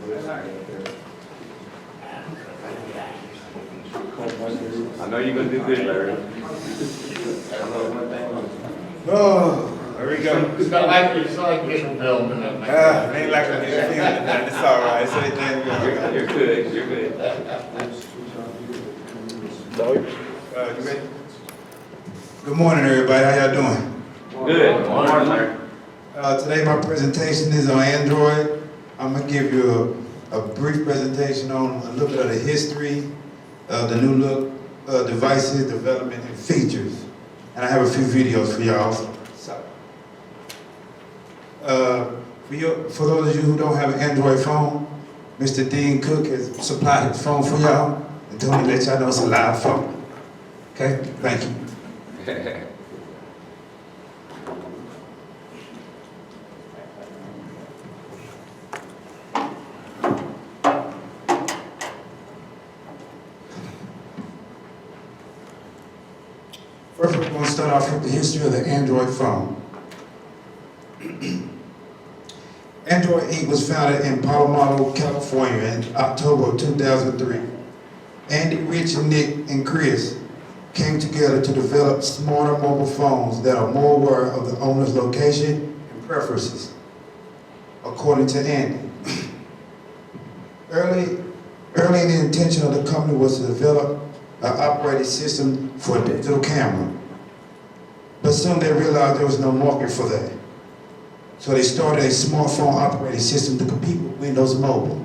I know you're gonna do good, Larry. Oh, there we go. It's not like your son getting filmed and everything. Ain't like I'm getting feeling tonight. It's all right. It's anything good. You're good, you're good. You ready? Good morning, everybody. How y'all doing? Good. Morning, Larry. Today my presentation is on Android. I'm gonna give you a brief presentation on a little bit of the history of the new look devices, development, and features. And I have a few videos for y'all. For those of you who don't have an Android phone, Mr. Dean Cook has supplied his phone for y'all and told me to let y'all know it's a live phone. Okay, thank you. First, we're going to start off with the history of the Android phone. Android Inc. was founded in Palo Alto, California in October of 2003. Andy, Rich, and Nick, and Chris came together to develop smarter mobile phones that are more aware of the owner's location and preferences, according to Andy. Early in the intention of the company was to develop an operating system for a digital camera. But soon they realized there was no market for that. So they started a smartphone operating system to compete with Windows Mobile.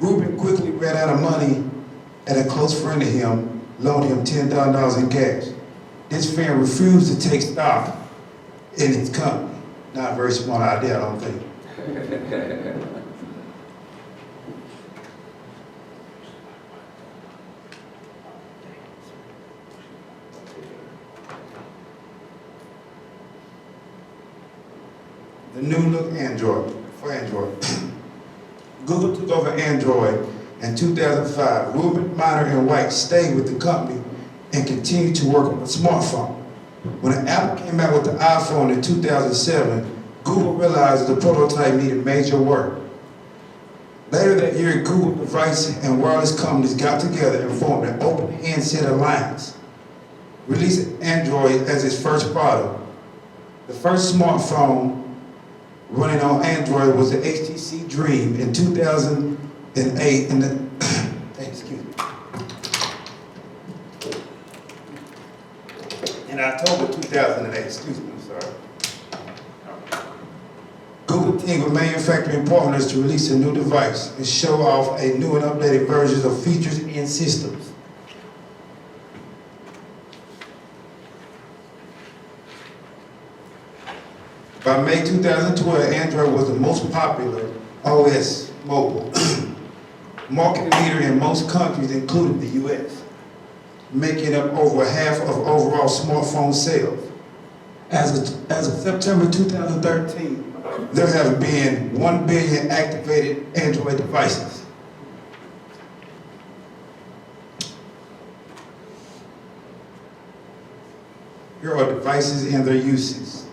Rubin quickly ran out of money, and a close friend of him loaned him $10,000 in cash. This friend refused to take stock in his company. Not a very smart idea, I don't think. The new look Android, for Android. Google took over Android in 2005. Rubin, Miner, and White stayed with the company and continued to work on the smartphone. When Apple came out with the iPhone in 2007, Google realized the prototype needed major work. Later that year, Google device and wireless companies got together and formed an open handset alliance, releasing Android as its first product. The first smartphone running on Android was the HTC Dream in 2008 in October 2008, excuse me, I'm sorry. Google teamed with manufacturing partners to release a new device and show off a new and updated versions of features and systems. By May 2012, Android was the most popular OS mobile. Market leader in most countries, including the US, making up over half of overall smartphone sales. As of September 2013, there have been 1 billion activated Android devices. Here are devices and their uses.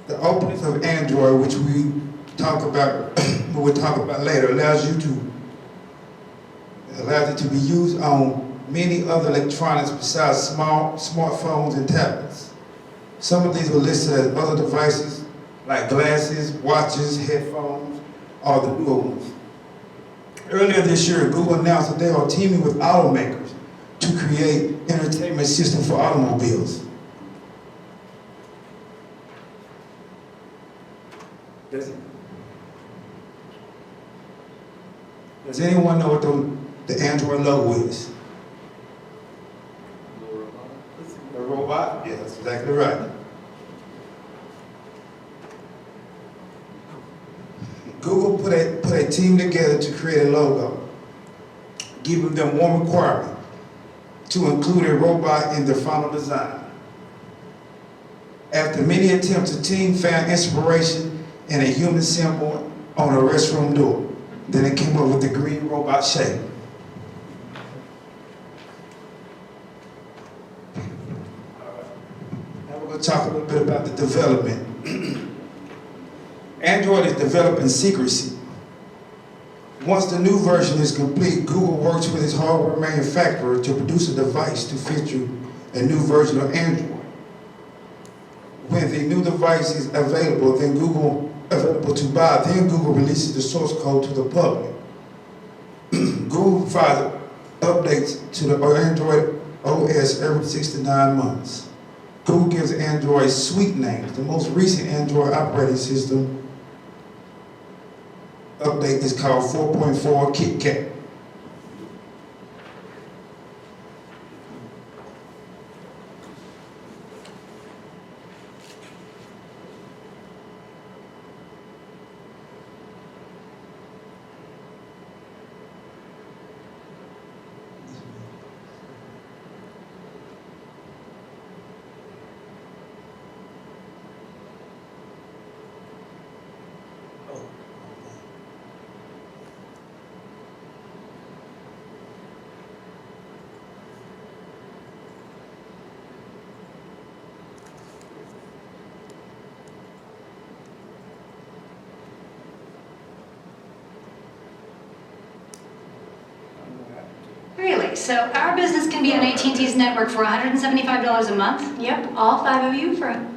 The openness of Android, which we'll talk about later, allows it to be used on many other electronics besides smartphones and tablets. Some of these are listed as other devices like glasses, watches, headphones, or the newer ones. Earlier this year, Google announced that they are teaming with automakers to create entertainment systems for automobiles. Does anyone know what the Android logo is? A robot? Yeah, that's exactly right. Google put a team together to create a logo, giving them one requirement: to include a robot in their final design. After many attempts, the team found inspiration in a human symbol on a restroom door. Then it came up with the green robot shape. Now we're going to talk a little bit about the development. Android is developed in secrecy. Once the new version is complete, Google works with its hardware manufacturer to produce a device to feature a new version of Android. When the new device is available to buy, then Google releases the source code to the public. Google provides updates to the Android OS every 6 to 9 months. Google gives Android suite names. The most recent Android operating system update is called 4.4 KitKat. Really? So our business can be on AT&T's network for $175 a month? Yep, all 5 of you for...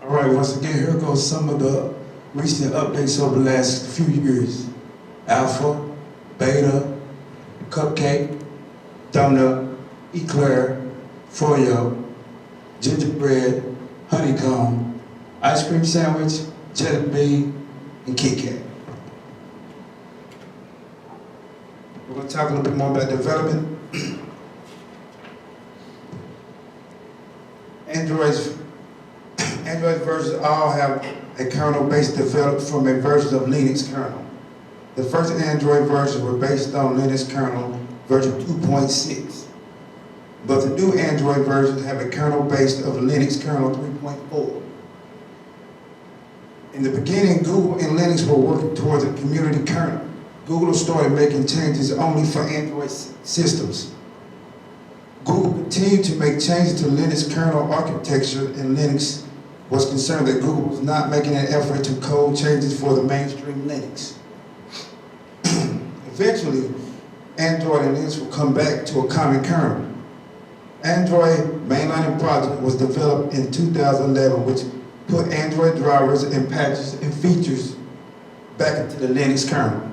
All right, once again, here goes some of the recent updates over the last few years. Alpha, Beta, Cupcake, Donut, Eclair, Froyo, Gingerbread, Honeycomb, Ice Cream Sandwich, Jelly Bean, and Kit Kat. We're going to talk a little bit more about development. Android versions all have a kernel base developed from a version of Linux kernel. The first Android versions were based on Linux kernel version 2.6. But the new Android versions have a kernel based of Linux kernel 3.4. In the beginning, Google and Linux were working towards a community kernel. Google started making changes only for Android systems. Google continued to make changes to Linux kernel architecture, and Linux was concerned that Google was not making an effort to code changes for the mainstream Linux. Eventually, Android and Linux will come back to a common kernel. Android mainlining project was developed in 2011, which put Android drivers and patches and features back into the Linux kernel.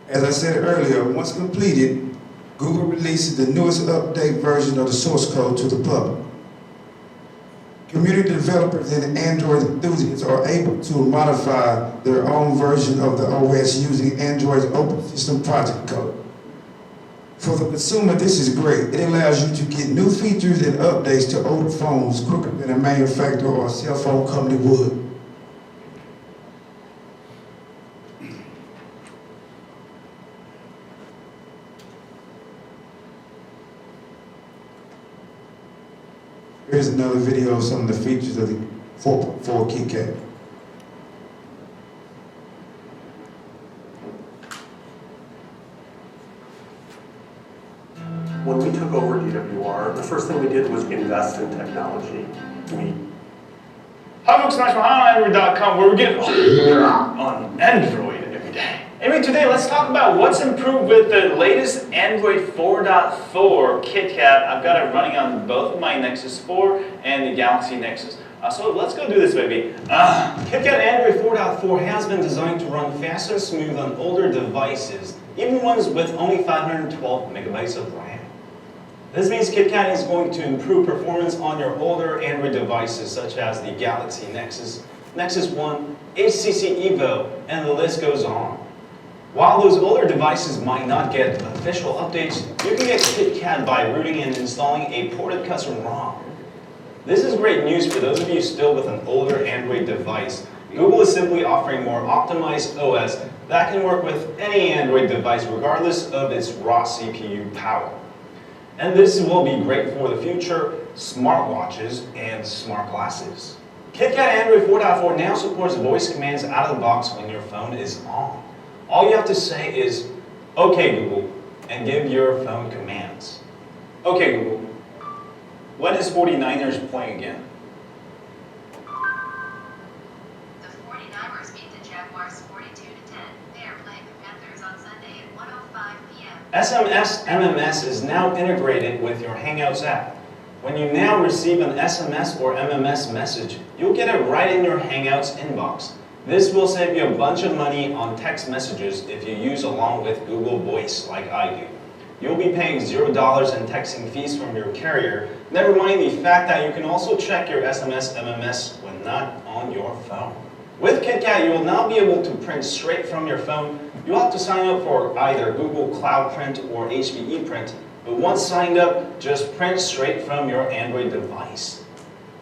As I said earlier, once completed, Google releases the newest update version of the source code to the public. Community developers and Android enthusiasts are able to modify their own version of the OS using Android's open system project code. For the consumer, this is great. It allows you to get new features and updates to older phones quicker than a manufacturer or a cell phone company would. Here's another video of some of the features of the 4.4 KitKat. when we took over DWR, the first thing we did was invest in technology. Hi folks, SmashMyHandroid.com, where we get on Android every day. Anyway, today let's talk about what's improved with the latest Android 4.4 KitKat. I've got it running on both of my Nexus 4 and the Galaxy Nexus. So let's go do this, baby. KitKat Android 4.4 has been designed to run fast and smooth on older devices, even ones with only 512 megabytes of RAM. This means KitKat is going to improve performance on your older Android devices, such as the Galaxy Nexus, Nexus 1, HTC Evo, and the list goes on. While those older devices might not get official updates, you can get KitKat by rooting and installing a ported custom ROM. This is great news for those of you still with an older Android device. Google is simply offering more optimized OS that can work with any Android device regardless of its raw CPU power. And this will be great for the future smartwatches and smart glasses. KitKat Android 4.4 now supports voice commands out of the box when your phone is on. All you have to say is, "Okay Google," and give your phone commands. "Okay Google, when is 49ers playing again?" The 49ers beat the Jaguars 42-10. They are playing the Panthers on Sunday at 1:05 p.m. SMS MMS is now integrated with your Hangouts app. When you now receive an SMS or MMS message, you'll get it right in your Hangouts inbox. This will save you a bunch of money on text messages if you use along with Google Voice like I do. You'll be paying $0 in texting fees from your carrier, never mind the fact that you can also check your SMS MMS when not on your phone. With KitKat, you will now be able to print straight from your phone. You'll have to sign up for either Google Cloud Print or HPE Print, but once signed up, just print straight from your Android device.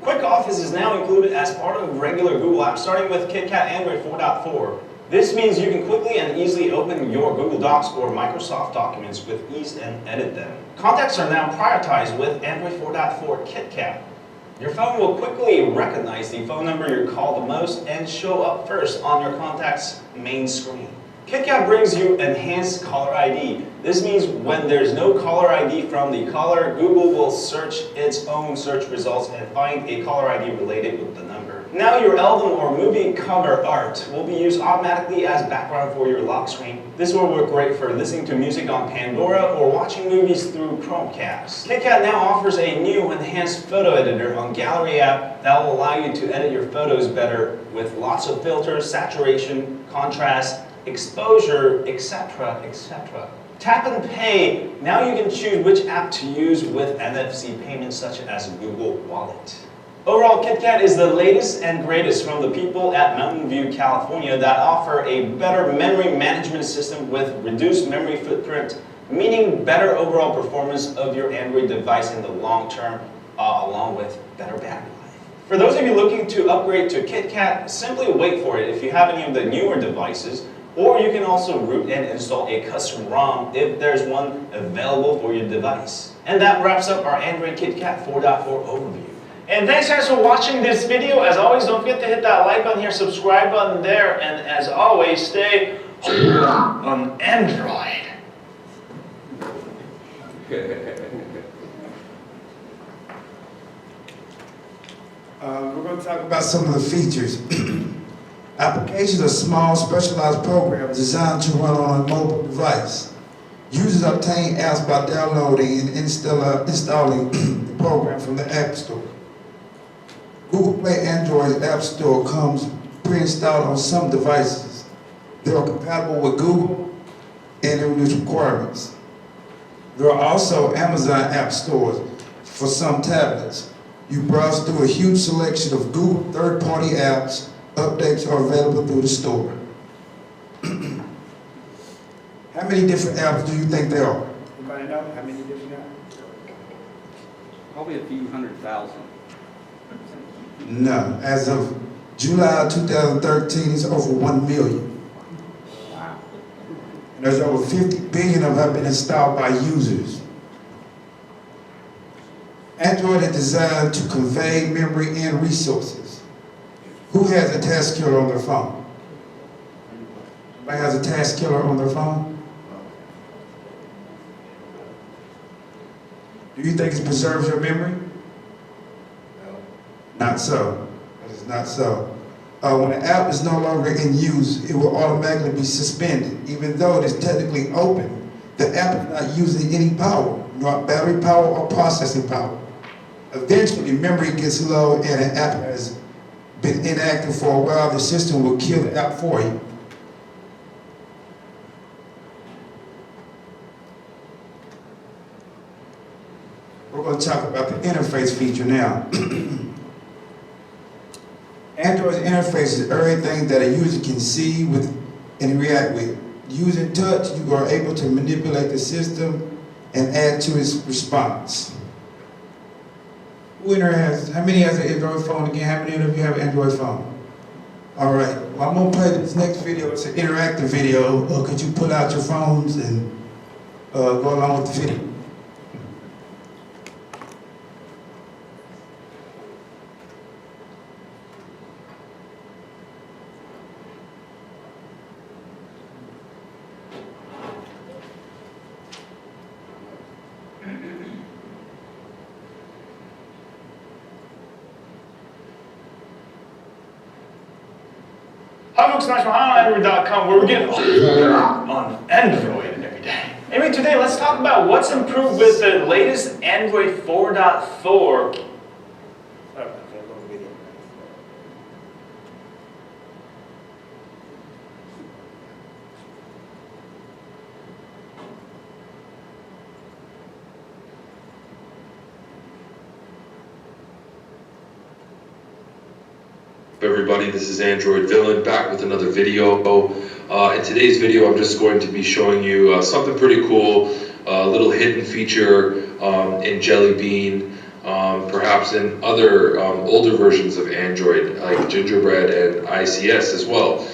Quick Office is now included as part of regular Google apps, starting with KitKat Android 4.4. This means you can quickly and easily open your Google Docs or Microsoft documents with ease and edit them. Contacts are now prioritized with Android 4.4 KitKat. Your phone will quickly recognize the phone number you call the most and show up first on your contact's main screen. KitKat brings you enhanced caller ID. This means when there's no caller ID from the caller, Google will search its own search results and find a caller ID related with the number. Now your album or movie cover art will be used automatically as background for your lock screen. This will work great for listening to music on Pandora or watching movies through Chromecast. KitKat now offers a new enhanced photo editor on Gallery app that will allow you to edit your photos better with lots of filters, saturation, contrast, exposure, etc., etc. Tap and Pay. Now you can choose which app to use with NFC payments such as Google Wallet. Overall, KitKat is the latest and greatest from the people at Mountain View, California that offer a better memory management system with reduced memory footprint, meaning better overall performance of your Android device in the long term, along with better battery life. For those of you looking to upgrade to KitKat, simply wait for it if you have any of the newer devices, or you can also root and install a custom ROM if there's one available for your device. And that wraps up our Android KitKat 4.4 overview. And thanks guys for watching this video. As always, don't forget to hit that like button here, subscribe button there, and as always, stay on Android. We're going to talk about some of the features. Applications are small, specialized programs designed to run on a mobile device. Users obtain apps by downloading and installing the program from the App Store. Google Play Android App Store comes pre-installed on some devices. They are compatible with Google and their requirements. There are also Amazon App Stores for some tablets. You browse through a huge selection of Google third-party apps. Updates are available through the store. How many different apps do you think there are? Anybody know how many different apps? Probably a few 100,000. No. As of July 2013, it's over 1 million. Wow. And there's over 50 billion of them have been installed by users. Android is designed to convey memory and resources. Who has a task killer on their phone? Anybody has a task killer on their phone? Do you think it preserves your memory? No. Not so. It is not so. When an app is no longer in use, it will automatically be suspended. Even though it is technically open, the app is not using any power, nor battery power or processing power. Eventually, memory gets low and an app has been inactive for a while. The system will kill the app for you. We're going to talk about the interface feature now. Android's interface is everything that a user can see with and react with. Using touch, you are able to manipulate the system and add to its response. Who in here has, how many has an Android phone again? How many of you have an Android phone? All right, well, I'm gonna play this next video. It's an interactive video. Could you pull out your phones and go along with the video? Hi folks, SmashMyHandroid.com, where we get on Android every day. Anyway, today let's talk about what's improved with the latest Android 4.4. Everybody, this is Android Villain back with another video. In today's video, I'm just going to be showing you something pretty cool, a little hidden feature in Jelly Bean, perhaps in other older versions of Android like Gingerbread and ICS as well.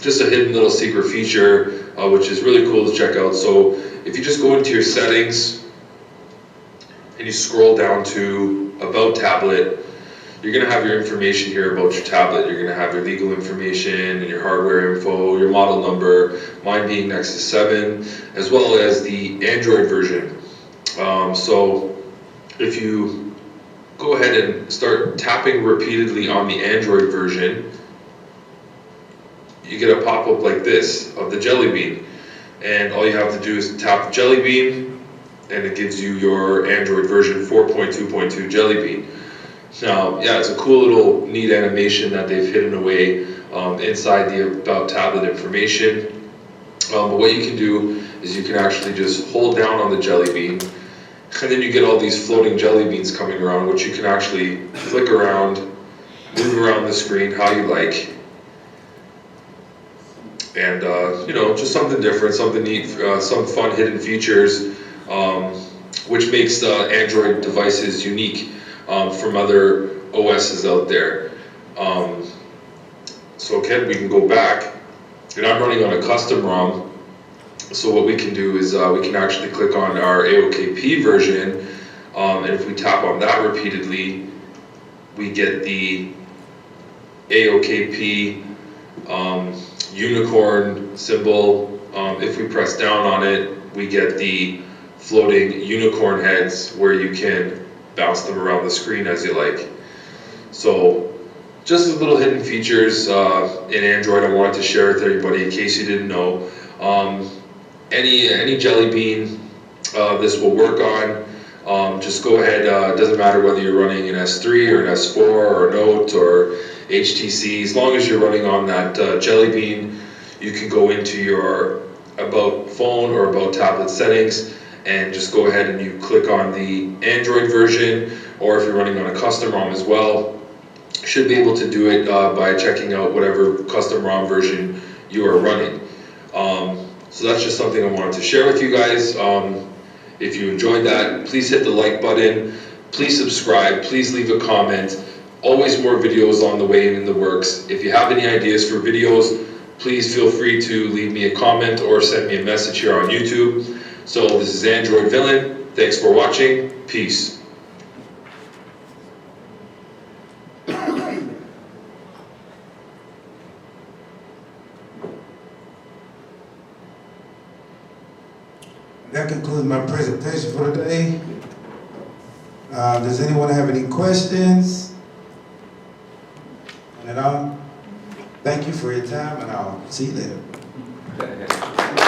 Just a hidden little secret feature which is really cool to check out. So if you just go into your settings and you scroll down to About Tablet, you're going to have your information here about your tablet. You're going to have your legal information and your hardware info, your model number, mine being Nexus 7, as well as the Android version. So if you go ahead and start tapping repeatedly on the Android version, you get a pop-up like this of the Jelly Bean. And all you have to do is tap the Jelly Bean, and it gives you your Android version 4.2.2 Jelly Bean. Now, yeah, it's a cool little neat animation that they've hidden away inside the About Tablet information. But what you can do is you can actually just hold down on the Jelly Bean, and then you get all these floating Jelly Beans coming around, which you can actually flick around, move around the screen how you like. And, you know, just something different, something neat, some fun hidden features, which makes Android devices unique from other OSs out there. So again, we can go back, and I'm running on a custom ROM. So what we can do is we can actually click on our AOKP version, and if we tap on that repeatedly, we get the AOKP unicorn symbol. If we press down on it, we get the floating unicorn heads where you can bounce them around the screen as you like. So just as little hidden features in Android I wanted to share with everybody in case you didn't know. Any Jelly Bean this will work on. Just go ahead, it doesn't matter whether you're running an S3 or an S4 or a Note or HTC, as long as you're running on that Jelly Bean, you can go into your About Phone or About Tablet settings and just go ahead and you click on the Android version, or if you're running on a custom ROM as well, you should be able to do it by checking out whatever custom ROM version you are running. So that's just something I wanted to share with you guys. If you enjoyed that, please hit the like button, please subscribe, please leave a comment. Always more videos on the way and in the works. If you have any ideas for videos, please feel free to leave me a comment or send me a message here on YouTube. So this is Android Villain. Thanks for watching. Peace. That concludes my presentation for today. Does anyone have any questions? And all, thank you for your time, and I'll see you later. Okay.